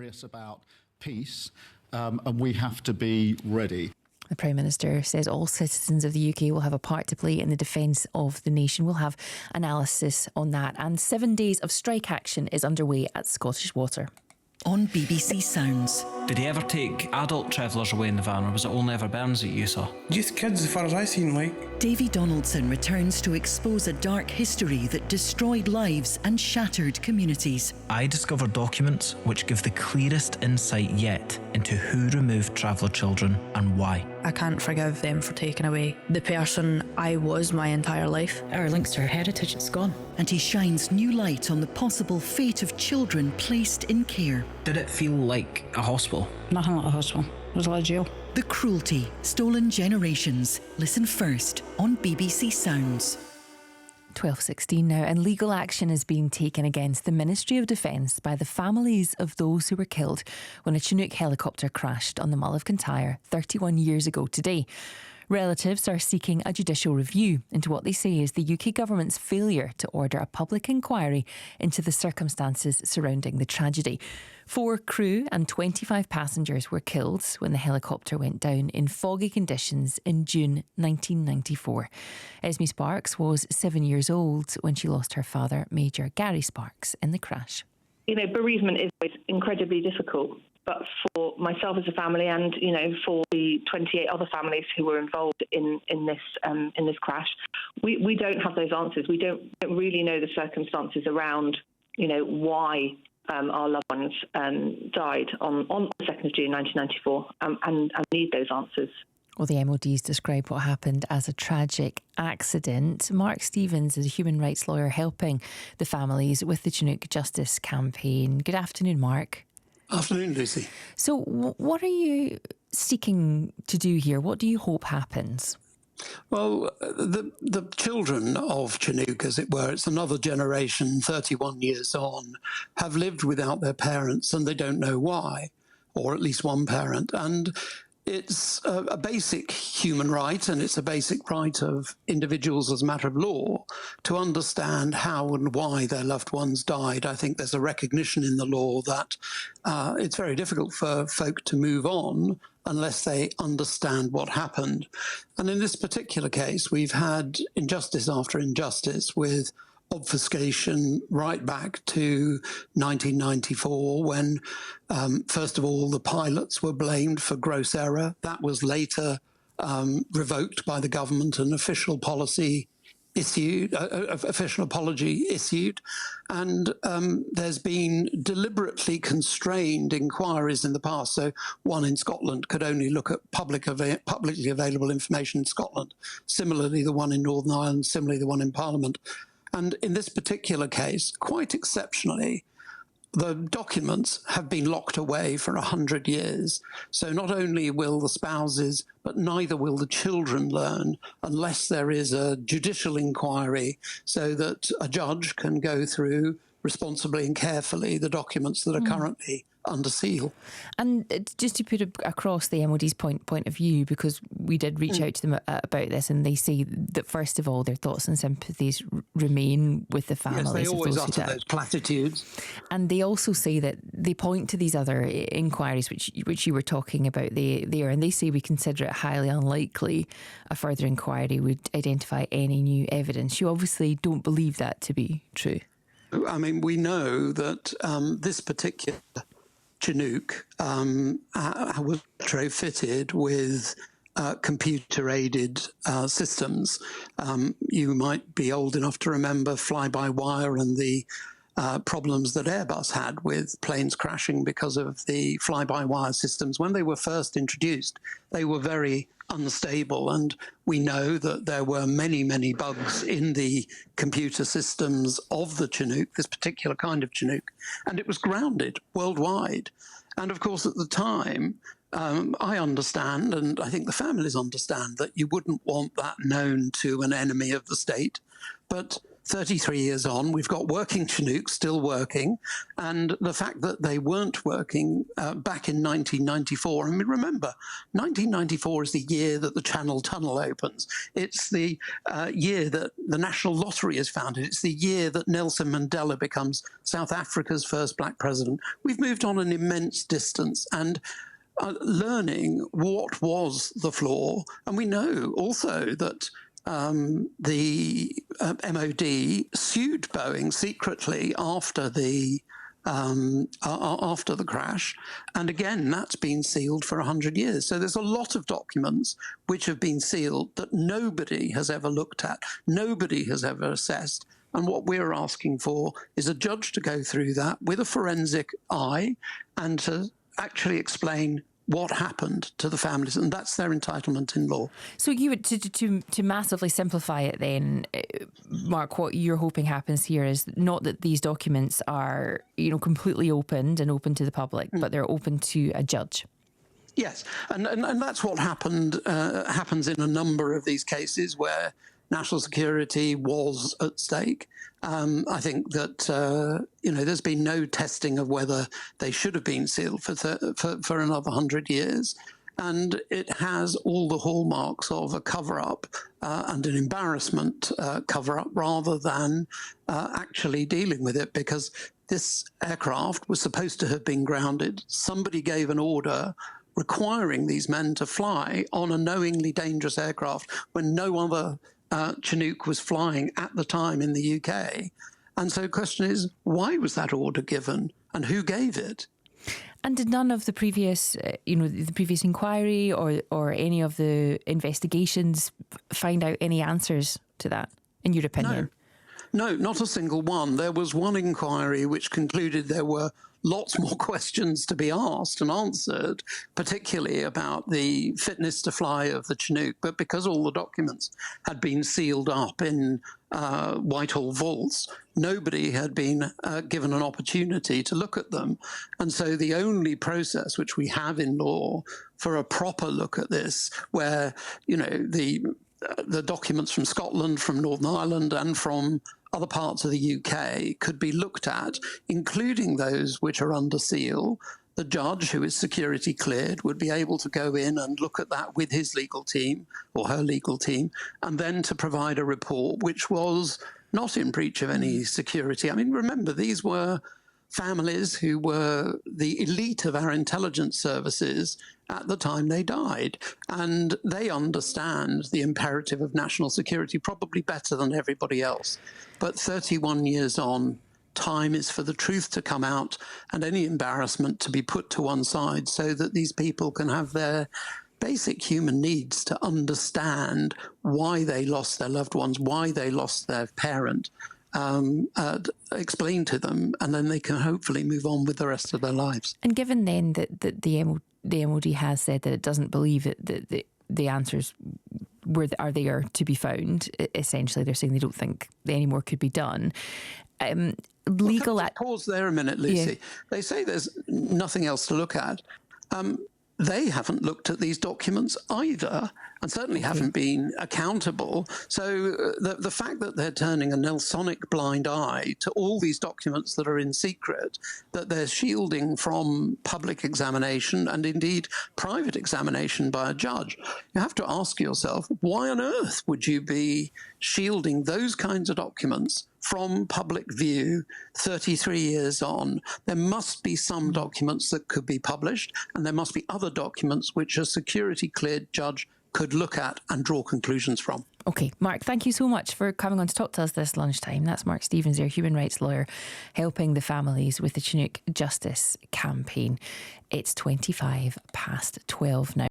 serious about peace, and we have to be ready. The Prime Minister says all citizens of the UK will have a part to play in the defence of the nation. We'll have analysis on that. And 7 days of strike action is underway at Scottish Water. On BBC Sounds. Did he ever take adult travellers away in the van, or was it only ever Burns that you saw? Just kids, as far as I seen, like. Davy Donaldson returns to expose a dark history that destroyed lives and shattered communities. I discovered documents which give the clearest insight yet into who removed traveller children and why. I can't forgive them for taking away the person I was my entire life. Our links to our heritage is gone. And he shines new light on the possible fate of children placed in care. Did it feel like a hospital? Nothing like a hospital. It was like a jail. The Cruelty, Stolen Generations. Listen first on BBC Sounds. 12:16 now, and legal action is being taken against the Ministry of Defence by the families of those who were killed when a Chinook helicopter crashed on the Mull of Kintyre 31 years ago today. Relatives are seeking a judicial review into what they say is the UK government's failure to order a public inquiry into the circumstances surrounding the tragedy. 4 crew and 25 passengers were killed when the helicopter went down in foggy conditions in June 1994. Esme Sparks was 7 years old when she lost her father, Major Gary Sparks, in the crash. You know, bereavement is always incredibly difficult. But for myself as a family, and for the 28 other families who were involved in this crash, we don't have those answers. We don't really know the circumstances around why our loved ones died on the 2nd of June 1994, and need those answers. Well, the MOD's described what happened as a tragic accident. Mark Stevens is a human rights lawyer helping the families with the Chinook Justice Campaign. Good afternoon, Mark. Afternoon, Lucy. So what are you seeking to do here? What do you hope happens? Well, the children of Chinook, as it were, it's another generation, 31 years on, have lived without their parents and they don't know why, or at least one parent. And it's a basic human right, and it's a basic right of individuals as a matter of law to understand how and why their loved ones died. I think there's a recognition in the law that it's very difficult for folk to move on unless they understand what happened. And in this particular case, we've had injustice after injustice with obfuscation right back to 1994 when, first of all, the pilots were blamed for gross error. That was later revoked by the government, an official policy issued, official apology issued, and there's been deliberately constrained inquiries in the past. So one in Scotland could only look at publicly available information in Scotland. Similarly, the one in Northern Ireland, similarly the one in Parliament. And in this particular case, quite exceptionally, the documents have been locked away for 100 years. So not only will the spouses, but neither will the children learn unless there is a judicial inquiry so that a judge can go through responsibly and carefully the documents that are currently under seal. And just to put across the MOD's point of view, because we did reach out to them about this, and they say that first of all their thoughts and sympathies remain with the families. Yes, they always of those utter those platitudes. And they also say that they point to these other inquiries which you were talking about there, and they say we consider it highly unlikely a further inquiry would identify any new evidence. You obviously don't believe that to be true. I mean, we know that this particular Chinook was retrofitted with computer-aided systems. You might be old enough to remember fly-by-wire and the problems that Airbus had with planes crashing because of the fly-by-wire systems. When they were first introduced, they were very unstable, and we know that there were many, many bugs in the computer systems of the Chinook, this particular kind of Chinook, and it was grounded worldwide. And of course, at the time, I understand, and I think the families understand, that you wouldn't want that known to an enemy of the state. But 33 years on, we've got working Chinooks still working, and the fact that they weren't working back in 1994. I mean, remember, 1994 is the year that the Channel Tunnel opens. It's the year that the National Lottery is founded. It's the year that Nelson Mandela becomes South Africa's first black president. We've moved on an immense distance, and learning what was the flaw. And we know also that the MOD sued Boeing secretly after the crash, and again that's been sealed for 100 years. So there's a lot of documents which have been sealed that nobody has ever looked at, nobody has ever assessed. And what we're asking for is a judge to go through that with a forensic eye and to actually explain what happened to the families, and that's their entitlement in law. So you would, to massively simplify it then, Mark, what you're hoping happens here is not that these documents are, completely opened and open to the public, but they're open to a judge. Yes, and that's what happens in a number of these cases where national security was at stake. I think that there's been no testing of whether they should have been sealed for another 100 years, and it has all the hallmarks of a cover-up and an embarrassment cover-up rather than actually dealing with it, because this aircraft was supposed to have been grounded. Somebody gave an order requiring these men to fly on a knowingly dangerous aircraft when no other Chinook was flying at the time in the UK. And so the question is, why was that order given and who gave it? And did none of the previous, the previous inquiry or any of the investigations find out any answers to that, in your opinion? No, not a single one. There was one inquiry which concluded there were lots more questions to be asked and answered, particularly about the fitness to fly of the Chinook. But because all the documents had been sealed up in Whitehall vaults, nobody had been given an opportunity to look at them. And so the only process which we have in law for a proper look at this, where, the documents from Scotland, from Northern Ireland, and from other parts of the UK could be looked at, including those which are under seal. The judge, who is security cleared, would be able to go in and look at that with his legal team or her legal team, and then to provide a report which was not in breach of any security. I mean, remember, these were families who were the elite of our intelligence services at the time they died. And they understand the imperative of national security probably better than everybody else. But 31 years on, time is for the truth to come out and any embarrassment to be put to one side so that these people can have their basic human needs to understand why they lost their loved ones, why they lost their parent, explain to them, and then they can hopefully move on with the rest of their lives. And given then that the MOD has said that it doesn't believe that the answers are there to be found, essentially they're saying they don't think any more could be done. Pause there a minute, Lucy. Yeah. They say there's nothing else to look at. They haven't looked at these documents either, and certainly haven't been accountable. So the fact that they're turning a Nelsonic blind eye to all these documents that are in secret, that they're shielding from public examination and indeed private examination by a judge, you have to ask yourself, why on earth would you be shielding those kinds of documents from public view 33 years on? There must be some documents that could be published, and there must be other documents which a security cleared judge could look at and draw conclusions from. OK, Mark, thank you so much for coming on to talk to us this lunchtime. That's Mark Stevens, our human rights lawyer, helping the families with the Chinook Justice campaign. It's 12 now.